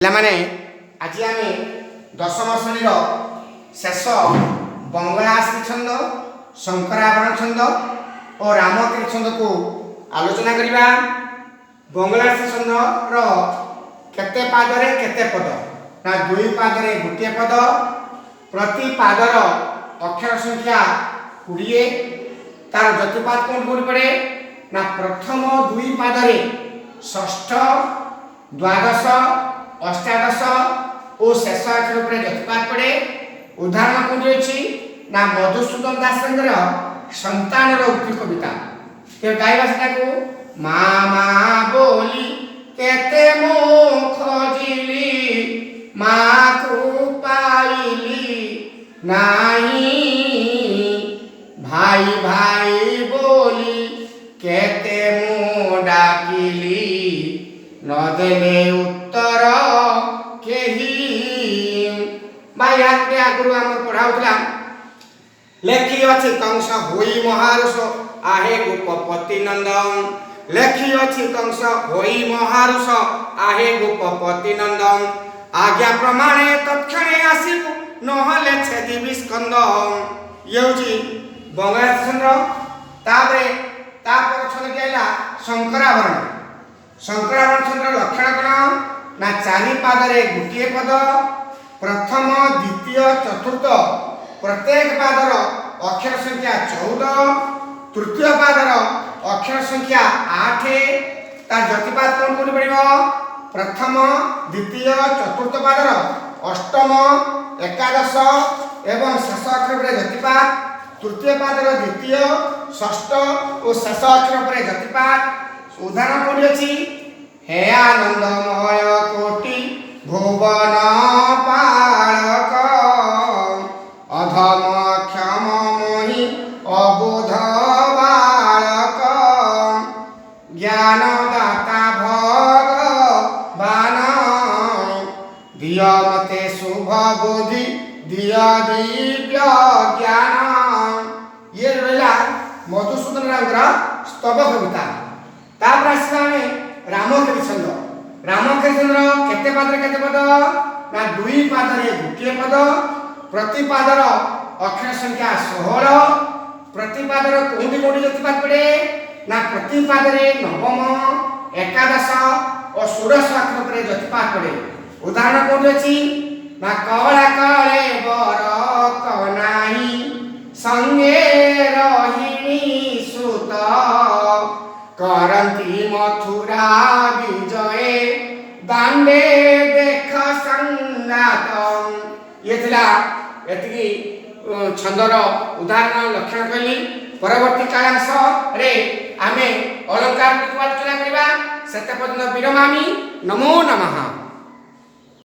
ପିଲାମାନେ ଆଜି ଆମେ ଦଶମ ଶ୍ରେଣୀର ଶେଷ ବଙ୍ଗଳାଶ୍ରୀ ଛନ୍ଦ, ଶଙ୍କରାଭରଣ ଛନ୍ଦ ଓ ରାମକେଳି ଛନ୍ଦକୁ ଆଲୋଚନା କରିବା। ବଙ୍ଗଳାଶ୍ରୀ ଛନ୍ଦର କେତେ ପାଦରେ କେତେ ପଦ? ନା ଦୁଇ ପାଦରେ ଗୋଟିଏ ପଦ। ପ୍ରତି ପାଦର ଅକ୍ଷର ସଂଖ୍ୟା 20। ତାର ଯତିପାତ କୋଉଠି ପଡ଼େ? ନା ପ୍ରଥମ ଦୁଇ ପାଦରେ ଷଷ୍ଠ, ଦ୍ୱାଦଶ, ଅଷ୍ଟାଦଶ ଓ ଶେଷ ଅକ୍ଷର ଉପରେ ଯତିପାତ ପଡ଼େ। ଉଦାହରଣ କୋଉଠି ଅଛି? ନା ମଧୁସୂଦନ ଦାସଙ୍କର ସନ୍ତାନର ଉକ୍ତି କବିତା। ଗାଇବା ସେଟାକୁ ମା ମା ବୋଲି କେତେ ମୁଁ ଖୋଜିଲି, ମାକୁ ପାଇଲି ନାହିଁ, ଭାଇ ଭାଇ ବୋଲି କେତେ ମୁଁ ଡାକିଲି, ନଦେଲେ ଉତ୍ତର କେହି। ଭାଇ ହାତେ ଆଗରୁ ଆମର ପଢ଼ାଉଥିଲା, ଲେଖି ଅଛି କଂସ ହୋଇ ମହାରୁଷ ଆହେ ଗୋପପତି ନନ୍ଦନ। ଲେଖି ଅଛି କଂସ ହୋଇ ମହାରୁଷ ଆହେ ଗୋପପତି ନନ୍ଦନ। ଆଜ୍ଞା ପ୍ରମାଣେ ତତ୍କ୍ଷଣେ ଆସିବୁ, ନହେଲେ ଛେଦିବି ସ୍କନ୍ଦ। ଇଏ ହେଉଛି ବଙ୍ଗଳାଶ୍ରୀ ଛନ୍ଦ। ତାପରେ ତାପରେ ଛନ୍ଦଟି ହେଲା ଶଙ୍କରାଭରଣ। ଶଙ୍କରାଭରଣ ଛନ୍ଦର ଲକ୍ଷଣ କ'ଣ? ନା ଚାରି ପାଦରେ ଗୋଟିଏ ପଦ। ପ୍ରଥମ, ଦ୍ୱିତୀୟ, ଚତୁର୍ଥ ପ୍ରତ୍ୟେକ ପାଦର ଅକ୍ଷର ସଂଖ୍ୟା 14। ତୃତୀୟ ପାଦର ଅକ୍ଷର ସଂଖ୍ୟା 8। ତାର ଯତିପାତ କୋଉଠି ପଡ଼ିବ? ପ୍ରଥମ, ଦ୍ୱିତୀୟ, ଚତୁର୍ଥ ପାଦର ଅଷ୍ଟମ, ଏକାଦଶ ଏବଂ ଶେଷ ଅକ୍ଷର ଉପରେ ଯତିପାତ। ତୃତୀୟ ପାଦର ଦ୍ୱିତୀୟ, ଷଷ୍ଠ ଓ ଶେଷ ଅକ୍ଷର ଉପରେ ଯତିପାତ। ଉଦାହରଣ କୋଉଠି ଅଛି? ହେ ଆନନ୍ଦମୟ କୋଟି ଭୁବନ ପାଳକ, ଅଧମ କ୍ଷମ ମୋହି ଅବୁଧ ବାଳକ, ଜ୍ଞାନଦାତା ଭଗବାନ, ଦିଅ ମତେ ଶୁଭ ବୁଦ୍ଧି, ଦିଅ ଦିବ୍ୟ ଜ୍ଞାନ। ଇଏ ରହିଲା ମଧୁସୂଦନ ରାଉତର ସ୍ତବ କବିତା। ତାପରେ ଆସିବା ଆମେ ରାମକେଳି ଛନ୍ଦ। ରାମକେଳି ଛନ୍ଦର କେତେ ପାଦରେ କେତେ ପଦ? ନା ଦୁଇ ପାଦରେ ଗୋଟିଏ ପଦ। ପ୍ରତି ପାଦର ଅକ୍ଷର ସଂଖ୍ୟା 16। ପ୍ରତି ପାଦର କୋଉଠି କୋଉଠି ଯତିପାତ ପଡ଼େ? ନା ପ୍ରତି ପାଦରେ ନବମ, ଏକାଦଶ ଓ ଷୋଡ଼ଶ ଅକ୍ଷର ଉପରେ ଯତିପାତ ପଡ଼େ। ଉଦାହରଣ କୋଉଠି ଅଛି? ନା କଳା କଳେ ବର କନାହି, ସଙ୍ଗେ ରହିଣୀ ସୁତ, କରନ୍ତି ମଥୁରା ବିଜୟ, ଦାଣ୍ଡେ ଦେଖ ସଂଘାତ। ଇଏ ଥିଲା ଏତିକି ଛନ୍ଦର ଉଦାହରଣ ଲକ୍ଷଣ କହିଲି। ପରବର୍ତ୍ତୀ କାଳାଂଶରେ ଆମେ ଅଳଙ୍କାର ଆଲୋଚନା କରିବା। ସେତେ ପର୍ଯ୍ୟନ୍ତ ବିରମାମି। ନମୋ ନମଃ।